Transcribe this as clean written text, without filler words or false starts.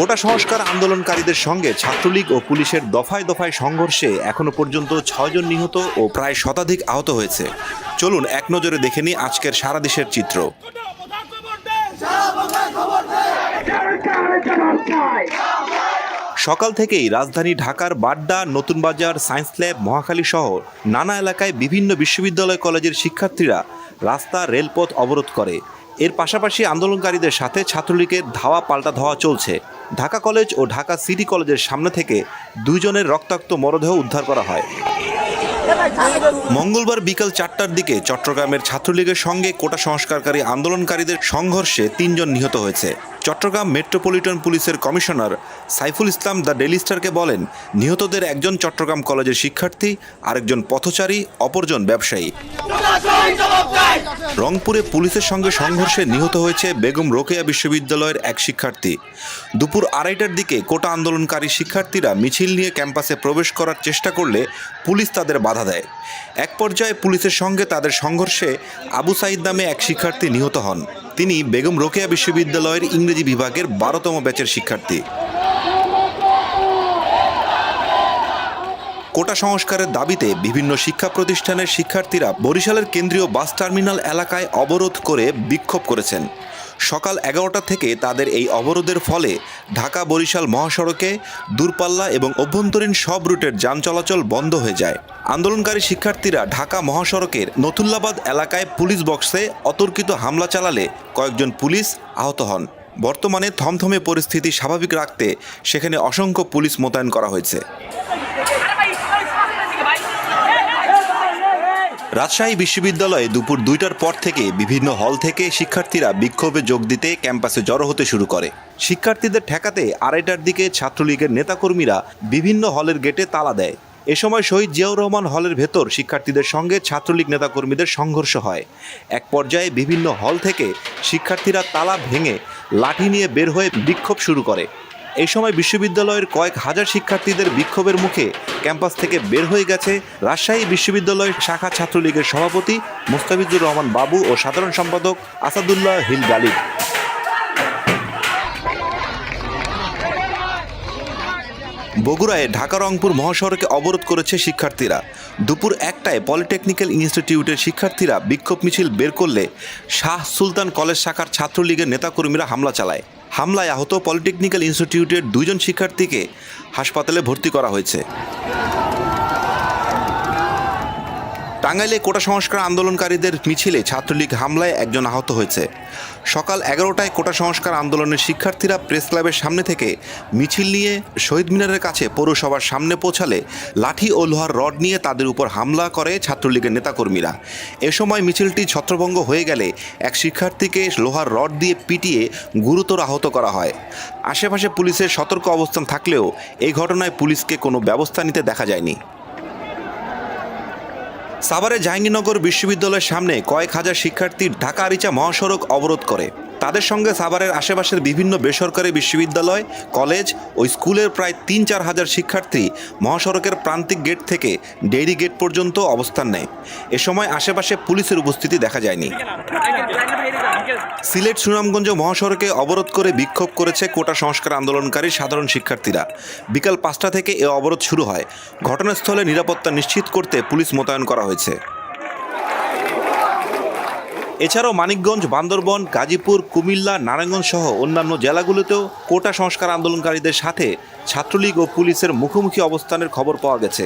কোটা সংস্কার আন্দোলনকারীদের সঙ্গে ছাত্রলীগ ও পুলিশের দফায় দফায় সংঘর্ষে এখনো পর্যন্ত ৬ জন নিহত ও প্রায় শতাধিক আহত হয়েছে। চলুন এক নজরে দেখে নিই আজকের সারা দেশের চিত্র। সকাল থেকেই রাজধানী ঢাকার বাড্ডা, নতুন বাজার, সায়েন্স ল্যাব, মহাখালী সহ নানা এলাকায় বিভিন্ন বিশ্ববিদ্যালয় কলেজের শিক্ষার্থীরা রাস্তা, রেলপথ অবরোধ করে। এর পাশাপাশি আন্দোলনকারীদের সাথে ছাত্রলীগের ধাওয়া পাল্টা ধাওয়া চলছে। ঢাকা কলেজ ও ঢাকা সিটি কলেজের সামনে থেকে 2 জনের রক্তাক্ত মরদেহ উদ্ধার করা হয়। মঙ্গলবার বিকাল 4টার দিকে চট্টগ্রামের ছাত্রলীগের সঙ্গে কোটা সংস্কারকারী আন্দোলনকারীদের সংঘর্ষে 3 জন নিহত হয়েছে। চট্টগ্রাম মেট্রোপলিটন পুলিশের commissioner Saiful Islam the Daily স্টারকে বলেন, নিহতদের একজন চট্টগ্রাম কলেজের শিক্ষার্থী, আরেকজন পথচারী, অপরজন ব্যবসায়ী। রংপুরে পুলিশের সঙ্গে সংঘর্ষে নিহত হয়েছে বেগম রোকেয়া বিশ্ববিদ্যালয়ের এক শিক্ষার্থী। দুপুর 2:30টার দিকে কোটা আন্দোলনকারী শিক্ষার্থীরা মিছিল নিয়ে ক্যাম্পাসে প্রবেশ করার চেষ্টা করলে পুলিশ তাদের বাধা দেয়। এক পর্যায়ে পুলিশের সঙ্গে তাদের সংঘর্ষে আবু সাইদ নামে এক শিক্ষার্থী নিহত হন। তিনি বেগম রোকেয়া বিশ্ববিদ্যালয়ের ইংরেজি বিভাগের 12তম ব্যাচের শিক্ষার্থী। কোটা সংস্কারের দাবিতে বিভিন্ন শিক্ষা প্রতিষ্ঠানের শিক্ষার্থীরা বরিশালের কেন্দ্রীয় বাস টার্মিনাল এলাকায় অবরোধ করে বিক্ষোভ করেছেন। সকাল 11টা থেকে তাদের এই অবরোধের ফলে ঢাকা বরিশাল মহাসড়কে দূরপাল্লা এবং অভ্যন্তরীণ সব রুটের যান চলাচল বন্ধ হয়ে যায়। আন্দোলনকারী শিক্ষার্থীরা ঢাকা মহাসড়কের নতুল্লাবাদ এলাকায় পুলিশ বক্সে অতর্কিত হামলা চালালে কয়েকজন পুলিশ আহত হন। বর্তমানে থমথমে পরিস্থিতি স্বাভাবিক রাখতে সেখানে অসংখ্য পুলিশ মোতায়েন করা হয়েছে। রাজশাহী বিশ্ববিদ্যালয়ে দুপুর 2টার পর থেকে বিভিন্ন হল থেকে শিক্ষার্থীরা বিক্ষোভে যোগ দিতে ক্যাম্পাসে জড়ো হতে শুরু করে। শিক্ষার্থীদের ঠেকাতে 2:30টার দিকে ছাত্রলীগের নেতাকর্মীরা বিভিন্ন হলের গেটে তালা দেয়। এ সময় শহীদ জিয়াউর রহমান হলের ভেতর শিক্ষার্থীদের সঙ্গে ছাত্রলীগ নেতাকর্মীদের সংঘর্ষ হয়। এক পর্যায়ে বিভিন্ন হল থেকে শিক্ষার্থীরা তালা ভেঙে লাঠি নিয়ে বের হয়ে বিক্ষোভ শুরু করে। এই সময় বিশ্ববিদ্যালয়ের কয়েক হাজার শিক্ষার্থীদের বিক্ষোভের মুখে ক্যাম্পাস থেকে বের হয়ে গেছে রাজশাহী বিশ্ববিদ্যালয়ের শাখা ছাত্রলীগের সভাপতি মোস্তাফিজুর রহমান বাবু ও সাধারণ সম্পাদক আসাদুল্লাহ হিল গালিব। বগুড়ায় ঢাকা রংপুর মহাসড়কে অবরোধ করেছে শিক্ষার্থীরা। দুপুর 1টায় পলিটেকনিক্যাল ইনস্টিটিউটের শিক্ষার্থীরা বিক্ষোভ মিছিল বের করলে শাহ সুলতান কলেজ শাখার ছাত্রলীগের নেতাকর্মীরা হামলা চালায়। হামলায় আহত পলিটেকনিক্যাল ইনস্টিটিউটের 2 জন শিক্ষার্থীকে হাসপাতালে ভর্তি করা হয়েছে। টাঙ্গাইলে কোটা সংস্কার আন্দোলনকারীদের মিছিলে ছাত্রলীগ হামলায় একজন আহত হয়েছে। সকাল 11টায় কোটা সংস্কার আন্দোলনের শিক্ষার্থীরা প্রেস ক্লাবের সামনে থেকে মিছিল নিয়ে শহীদ মিনারের কাছে পৌরসভার সামনে পৌঁছালে লাঠি ও লোহার রড নিয়ে তাদের উপর হামলা করে ছাত্রলীগের নেতাকর্মীরা। এ সময় মিছিলটি ছত্রভঙ্গ হয়ে গেলে এক শিক্ষার্থীকে লোহার রড দিয়ে পিটিয়ে গুরুতর আহত করা হয়। আশেপাশে পুলিশের সতর্ক অবস্থান থাকলেও এই ঘটনায় পুলিশকে কোনো ব্যবস্থা নিতে দেখা যায়নি। সাভারে জাহাঙ্গীরনগর বিশ্ববিদ্যালয়ের সামনে কয়েক হাজার শিক্ষার্থী ঢাকা আরিচা মহাসড়ক অবরোধ করে। তাদের সঙ্গে সাভারের আশেপাশের বিভিন্ন বেসরকারি বিশ্ববিদ্যালয়, কলেজ ও স্কুলের প্রায় 3-4 হাজার শিক্ষার্থী মহাসড়কের প্রান্তিক গেট থেকে ডেইরি গেট পর্যন্ত অবস্থান নেয়। এ সময় আশেপাশে পুলিশের উপস্থিতি দেখা যায়নি। সিলেট সুনামগঞ্জ মহাসড়কে অবরোধ করে বিক্ষোভ করেছে কোটা সংস্কার আন্দোলনকারী সাধারণ শিক্ষার্থীরা। বিকাল 5টা থেকে এ অবরোধ শুরু হয়। ঘটনাস্থলে নিরাপত্তা নিশ্চিত করতে পুলিশ মোতায়েন করা হয়েছে। এছাড়াও মানিকগঞ্জ, বান্দরবন, গাজীপুর, কুমিল্লা, নারায়ণগঞ্জ সহ অন্যান্য জেলাগুলোতেও কোটা সংস্কার আন্দোলনকারীদের সাথে ছাত্রলীগ ও পুলিশের মুখোমুখি অবস্থানের খবর পাওয়া গেছে।